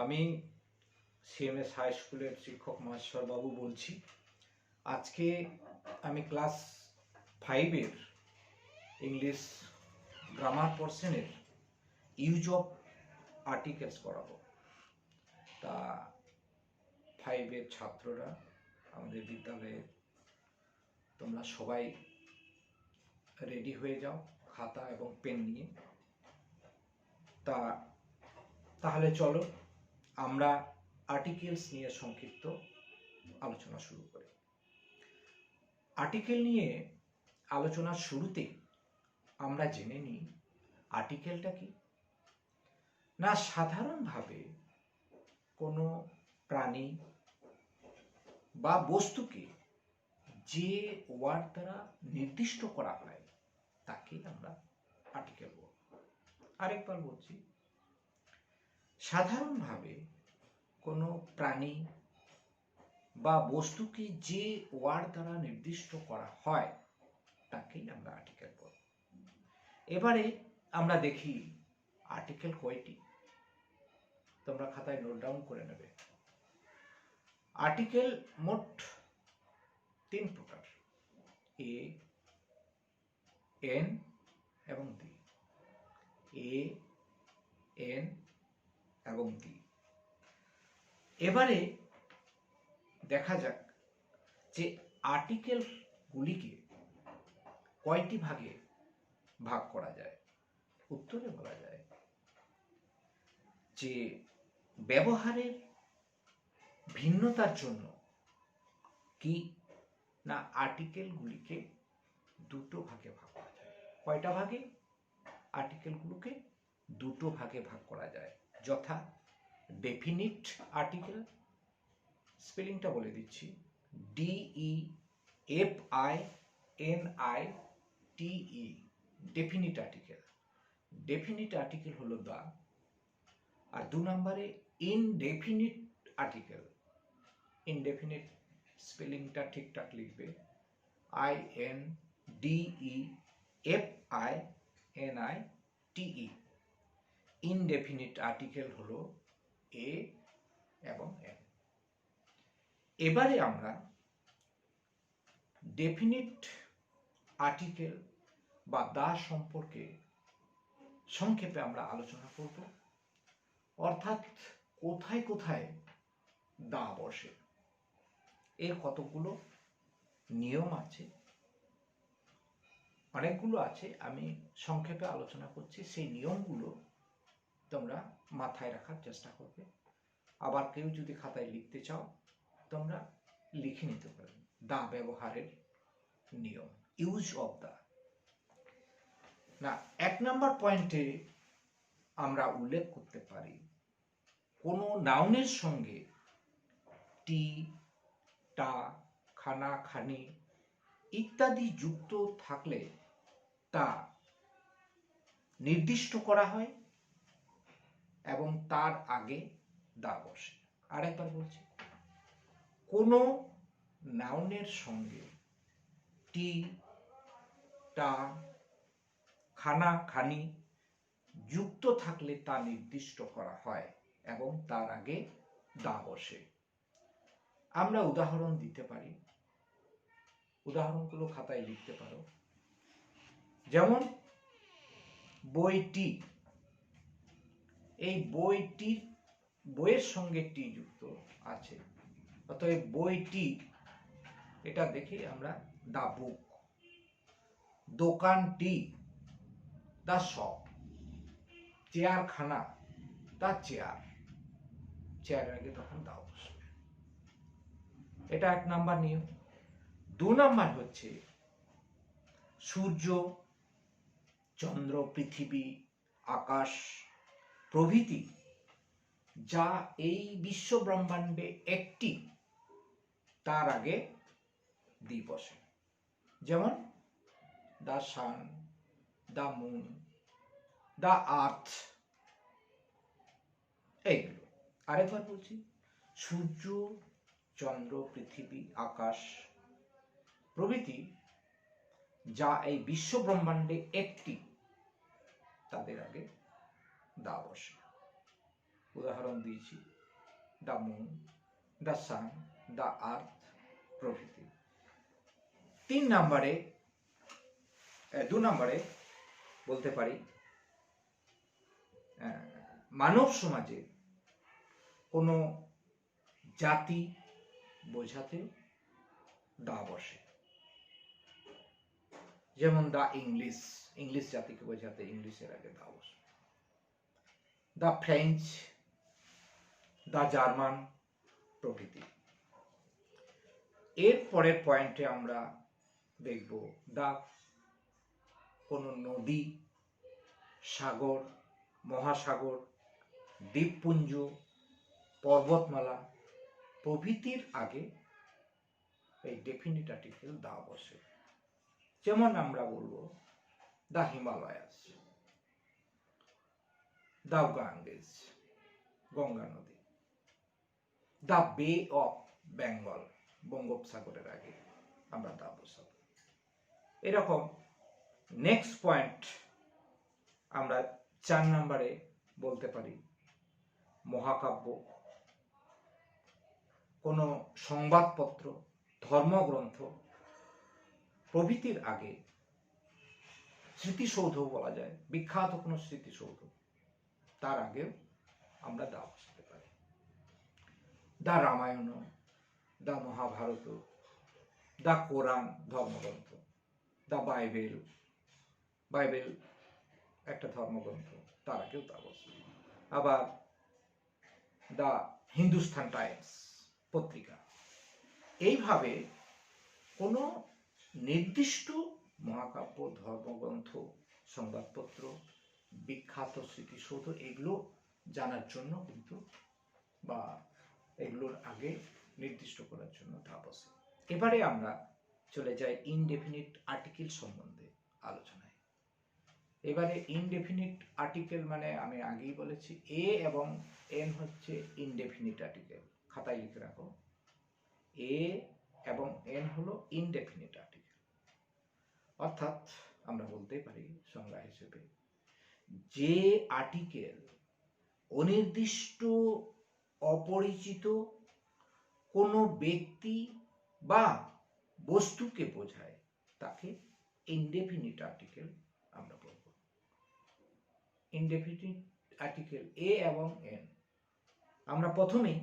আমি CMS high স্কুলের শিক্ষক মহেশ্বর বাবু বলছি। আজকে আমি ক্লাস 5-এর ইংলিশ গ্রামার পোর্শনের ইউজ অফ আর্টিকেলস করাবো। তা 5-এর ছাত্ররা আমাদের বিদ্যালয়ে তোমরা সবাই রেডি হয়ে যাও খাতা এবং পেন নিয়ে। তাহলে চলো আমরা আর্টিকেলস নিয়ে সংক্ষিপ্ত আলোচনা শুরু করি। আর্টিকেল নিয়ে আলোচনার শুরুতে আমরা জেনে নিই আর্টিকেলটা কি। না, সাধারণভাবে কোনো প্রাণী বা বস্তুকে যে ওয়ার্ড দ্বারা নির্দিষ্ট করা হয় তাকে আমরা আর্টিকেল বলব। আরেকবার বলছি, সাধারণভাবে কোনো প্রাণী বা বস্তুকে যে ওয়ার্ড দ্বারা নির্দিষ্ট করা হয় তাকেই আমরা আর্টিকেল বলব। এবারে আমরা দেখি আর্টিকেল কয়টি, তোমরা খাতায় নোট ডাউন করে নেবে। আর্টিকেল মোট 3 প্রকার, এ, এন এবং দি। এ, এন এবং দি। এবারে দেখা যাক যে আর্টিকেল গুলিকে কয়টি ভাগে ভাগ করা যায়। উত্তরে বলা যায় যে ব্যবহারের ভিন্নতার জন্য কি না আর্টিকেল গুলিকে দুটো ভাগে ভাগ করা যায়। কয়টা ভাগে? আর্টিকেল গুলোকে দুটো ভাগে ভাগ করা যায়, যথা ডেফিনিট আর্টিকেল, স্পেলিংটা বলে দিচ্ছি, DEFINITE, definite article. Definite article হলো দা। আর 2 নম্বরে ইনডেফিনিট আর্টিকেল। ইনডেফিনিট স্পেলিংটা ঠিকঠাক লিখবে, INDEFINITE। ইনডেফিনিট আর্টিকেল হলো এ এবং এন। এবারে আমরা ডেফিনিট আর্টিকেল বা দা সম্পর্কে সংক্ষেপে আমরা আলোচনা করব, অর্থাৎ কোথায় কোথায় দা বসে। এর কতগুলো নিয়ম আছে, অনেকগুলো আছে, আমি সংক্ষেপে আলোচনা করছি। সেই নিয়মগুলো তোমরা মাথায় রাখার চেষ্টা করবে। আবার কেউ যদি খাতায় লিখতে চাও তোমরা লিখে নিতে পারবে। দা ব্যবহারের নিয়ম, ইউজ অফ দা। না, 1 নম্বর পয়েন্টে আমরা উল্লেখ করতে পারি কোনো নাউনের সঙ্গে টি, টা, খানা, খানি ইত্যাদি যুক্ত থাকলে তা নির্দিষ্ট করা হয় এবং তার আগে দা বসে। আরেকবার বলছি, কোনো নাউনের সঙ্গে টি, টা, খানা, খানি যুক্ত থাকলে তা নির্দিষ্ট করা হয় এবং তার আগে দা বসে। আমরা উদাহরণ দিতে পারি, উদাহরণগুলো খাতায় লিখতে পারো। যেমন বইটি, এই বইটির, বইয়ের সঙ্গে টি যুক্ত আছে, অতএব বইটি, এটা দেখে আমরা দা বুক। দোকানটি, দা শপ। চেয়ারখানা, দা চেয়ার। চেয়ারের আগে তখন দা বসবে। এটা 1 নাম্বার নিয়ম। 2 নাম্বার হচ্ছে সূর্য, চন্দ্র, পৃথিবী, আকাশ প্রভৃতি যা এই বিশ্ব ব্রহ্মাণ্ডে একটি, তার আগে দি বসে। যেমন দা সান, দা মুন, দা আর্থ, এইগুলো। আরেকবার বলছি, সূর্য, চন্দ্র, পৃথিবী, আকাশ প্রভৃতি যা এই বিশ্ব ব্রহ্মাণ্ডে একটি, তাদের আগে দা বসে। উদাহরণ দিয়েছি, the moon, the sun, the earth প্রভৃতি। 2 নম্বরে বলতে পারি মানব সমাজে কোনো জাতি বোঝাতে দা বসে, যেমন দা ইংলিশ জাতিকে বোঝাতে ইংলিশের আগে দা বসে, দা ফ্রেঞ্চ, দা জার্মান প্রভৃতি। এর পরের পয়েন্টে আমরা দেখব দা কোনো নদী, সাগর, মহাসাগর, দ্বীপপুঞ্জ, পর্বতমালা প্রভৃতির আগে এই ডেফিনিট আর্টিকেল দা বসে। যেমন আমরা বলবো দা হিমালয়াস, দা গাঙ্গেস গঙ্গা নদী, দা বে অফ বেঙ্গল বঙ্গোপসাগরের আগে আমরা দা বসাবো। এরকম নেক্সট পয়েন্ট আমরা 4 নম্বরে বলতে পারি মহাকাব্য, কোনো সংবাদপত্র, ধর্মগ্রন্থ প্রভৃতির আগে স্মৃতিসৌধ বলা যায়, বিখ্যাত কোনো স্মৃতিসৌধ, তার আগেও আমরা দা বসাতে পারি। দা রামায়ণ, দা মহাভারত, দা কোরআন ধর্মগ্রন্থ, দা বাইবেল একটা ধর্মগ্রন্থ, তার আগেও দা বসে। আবার দা হিন্দুস্তান টাইমস পত্রিকা। এইভাবে কোনো নির্দিষ্ট মহাকাব্য, ধর্মগ্রন্থ, সংবাদপত্র, বিখ্যাত স্মৃতিসৌধ এগুলো জানার জন্য কিন্তু বা এগুলোর আগে নির্দিষ্ট করার জন্য দা বসে। এবারে আমরা চলে যাই ইনডেফিনিট আর্টিকেল সম্বন্ধে আলোচনায়। এবারে ইনডেফিনিট আর্টিকেল মানে আমি আগেই বলেছি এ এবং এন হচ্ছে ইনডেফিনিট আর্টিকেল, খাতায় লিখে রাখো। এ এবং এন হলো ইনডেফিনিট আর্টিকেল, অর্থাৎ আমরা বলতে পারি সংজ্ঞা হিসেবে যে আর্টিকেল অনির্দিষ্ট অপরিচিত কোনো ব্যক্তি বা বস্তুকে বোঝায় তাকে ইনডেফিনিট আর্টিকেল আমরা বলব। ইনডেফিনিট আর্টিকেল এ এবং এন। আমরা প্রথমে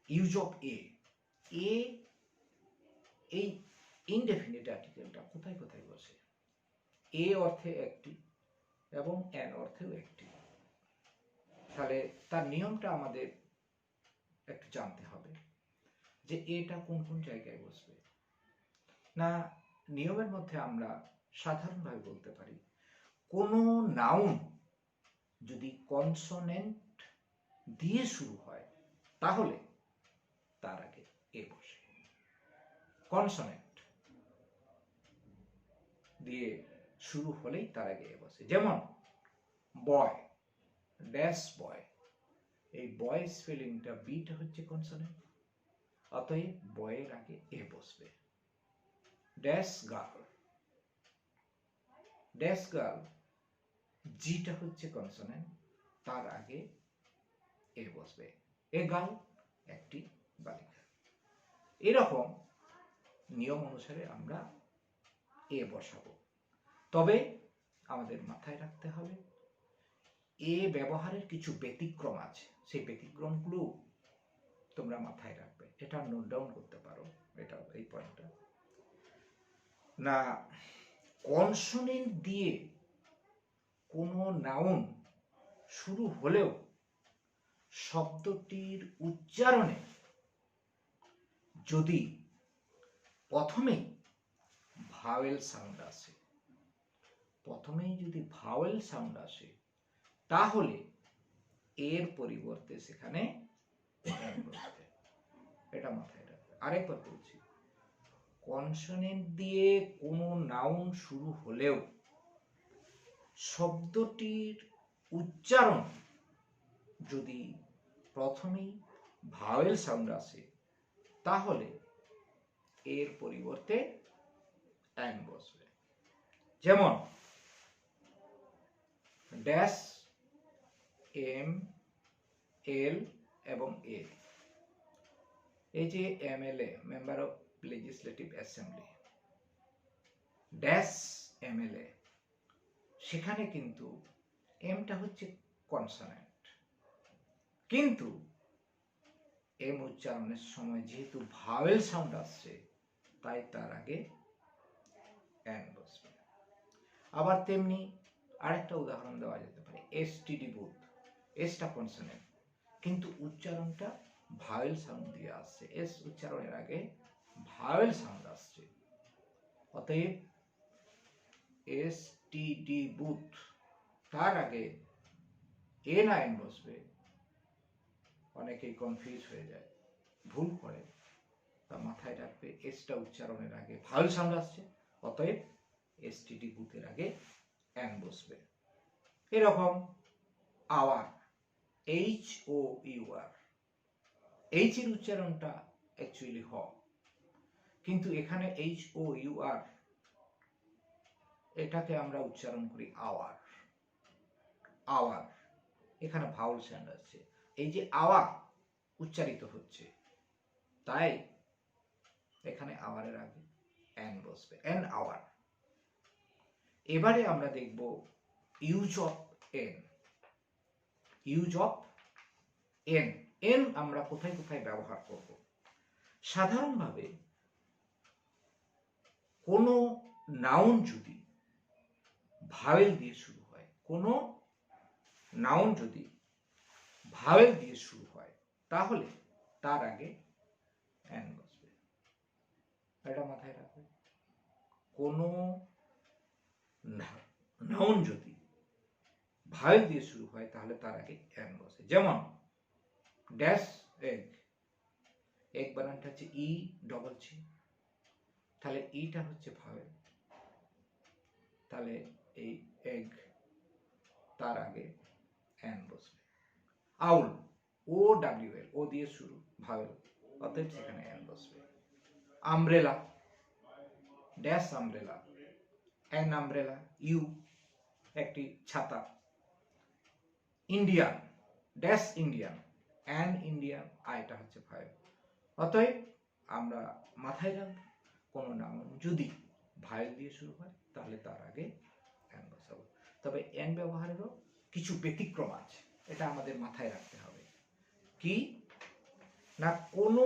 ইউজ অফ এ এই ইনডেফিনিট আর্টিকেলটা কোথায় কোথায় বসে। এ অর্থে একটি এবং এন অর্থেও একটি। তাহলে তার নিয়মটা আমাদের একটু জানতে হবে যে এটা কোন কোন জায়গায় বসবে। না, নিয়মের মধ্যে আমরা সাধারণভাবে বলতে পারি কোনো নাউন যদি কনসোনেন্ট দিয়ে শুরু হয় তাহলে তার আগে এ বসে। কনসোনেন্ট দিয়ে শুরু হলেই তার আগে এ বসে। যেমন বয়, ড্যাশ বয়, এই বয় স্পেলিংটা বিটা হচ্ছে কনসোনেন্ট, অতএব বয়ের আগে এ বসবে। ড্যাশ গার্ল, ড্যাশ গার্ল জিটা হচ্ছে কনসোনেন্ট, তার আগে এ বসবে। এ গার্ল একটি বালিকা। এরকম নিয়ম অনুসারে আমরা এ বসাবো। তবে আমাদের মাথায় রাখতে হবে এ ব্যবহারের কিছু ব্যতিক্রম আছে, সেই ব্যতিক্রমগুলো তোমরা মাথায় রাখবে, এটা নোট ডাউন করতে পারো। এটা এই পয়েন্টটা না, কনসোনেন্ট দিয়ে কোনো নাউন শুরু হলেও শব্দটির উচ্চারণে যদি প্রথমেই ভাওয়েল সাউন্ড আসে, তাহলে এর পরিবর্তে সেখানে এটা মাথায় রাখবে। আরেকবার বলছি, কনসোনেন্ট দিয়ে কোনো নাউন শুরু হলেও শব্দটির উচ্চারণ যদি প্রথমেই ভাওয়েল সাউন্ড আসে তাহলে এর পরিবর্তে এন বসবে। যেমন ড্যাশ এম এল এবং এ। এই যে MLA, member of legislative assembly, dash MLA, সেখানে কিন্তু এমটা হচ্ছে কনসোনেন্ট, কিন্তু এম উচ্চারণের সময় যেহেতু ভাওয়েল সাউন্ড আসছে তাই তার আগে এন বসবে। আবার তেমনি আরেকটা উদাহরণ দেওয়া যেতে পারে, এসটিডি বুথ, এসটা কনসোনেন্ট কিন্তু উচ্চারণটা ভাওয়েল সাউন্ড দিয়ে আসছে, এস উচ্চারণের আগে ভাওয়েল সাউন্ড আসছে, অতএব এসটিডি বুথ তার আগে এ না এন বসবে। অনেকেই কনফিউজ হয়ে যায়, ভুল করে, তা মাথায় রাখবে এসটা উচ্চারণের আগে ভাওয়েল সাউন্ড আসছে, অতএব এসটিডি বুথের আগে এন বসবে। এরকম hour, H O U R, H এর উচ্চারণটা অ্যাকচুয়ালি হ, কিন্তু এখানে এইচ ও ইউ আর এটাকে আমরা উচ্চারণ করি আওয়ার, আওয়ার, এখানে ভাওয়েল সাউন্ড আসছে, এই যে আওয়ার উচ্চারিত হচ্ছে তাই এখানে আওয়ারের আগে এন বসবে, এন আওয়ার। এবারে আমরা দেখব use of N, use of N. N আমরা কোথায় কোথায় ব্যবহার করব? সাধারণভাবে কোনো নাউন যদি ভাওয়েল দিয়ে শুরু হয়, কোনো নাউন যদি ভাওয়েল দিয়ে শুরু হয় তাহলে তার আগে এন বসবে, এটা মাথায় রাখবে। কোনো নাউন যদি ভাওয়েল দিয়ে শুরু হয় তাহলে তার আগে এন বসে। যেমন ড্যাশ এগ, এগ বানানটা হচ্ছে ই ডবল জি, তাহলে ইটা হচ্ছে ভাওয়েল, তাহলে এই এগ তার আগে এন বসবে। আউল, ও ডাব্লিউ এল, ও দিয়ে শুরু, ভাওয়েল, অতএব সেখানে এন বসবে। Umbrella, dash umbrella, an umbrella, ইউ একটি ছাতা। Indian, dash Indian, an Indian, আইটা হচ্ছে ভাওয়েল, অতএব আমরা মাথায় রাখব কোন নাউন যদি ভাওয়েল দিয়ে শুরু হয় তাহলে তার আগে এন বসাবো। তবে এন ব্যবহারেরও কিছু ব্যতিক্রম আছে, এটা আমাদের মাথায় রাখতে হবে। কি না, কোনো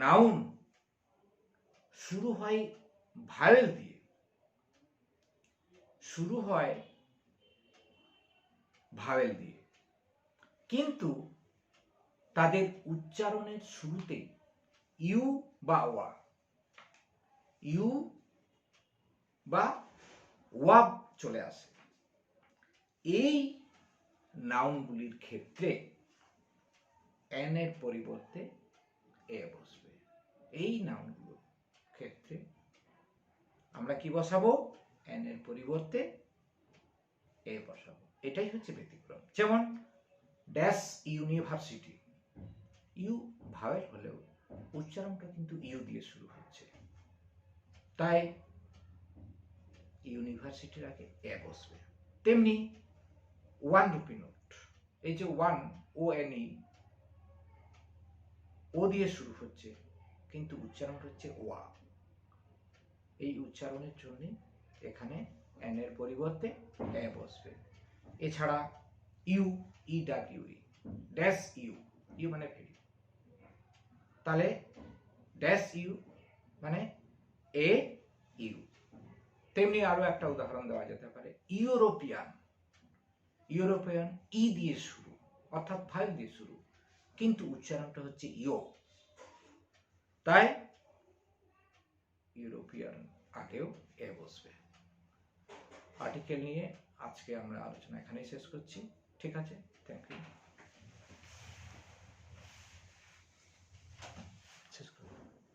নাউন শুরু হয় ভাওয়েল দিয়ে, শুরু হয় ভাওয়েল দিয়ে, কিন্তু তাদের উচ্চারণের শুরুতে ইউ বা ওয়া, ইউ বা ওয়া চলে আসে। এই নাউনগুলির ক্ষেত্রে এন এর পরিবর্তে এ বসবে। এই নাউনগুলোর ক্ষেত্রে আমরা কি বসাবো? এন এর পরিবর্তে এ বসাবো, এটাই হচ্ছে ব্যতিক্রম। যেমন ড্যাশ ইউনিভার্সিটি, ইউ ভাওয়েল হলেও উচ্চারণটা কিন্তু ইউ দিয়ে শুরু হচ্ছে, তাই ইউনিভার্সিটির আগে এ বসবে। তেমনি ওয়ান রুপি নোট, এই যে ওয়ান, ও এন ই, ও দিয়ে শুরু হচ্ছে কিন্তু উচ্চারণ হচ্ছে ওয়া, এই উচ্চারণের জন্য এখানে এন এর পরিবর্তে এ বসবে। এছাড়া ewe, E W E, dash ewe, ewe মানে ভেরি, তাহলে ড্যাশ ইউ মানে এ ইউ। তেমনি আরো একটা উদাহরণ দেওয়া যেতে পারে, ইউরোপিয়ান, ইউরোপিয়ান ই দিয়ে শুরু, অর্থাৎ ভাওয়েল দিয়ে শুরু, কিন্তু উচ্চারণটা হচ্ছে ইও, তাই ইউরোপিয়ান আগেও এ বসবে। আর্টিকেল নিয়ে আজকে আমরা আলোচনা এখানেই শেষ করছি। ঠিক আছে, থ্যাংক ইউ।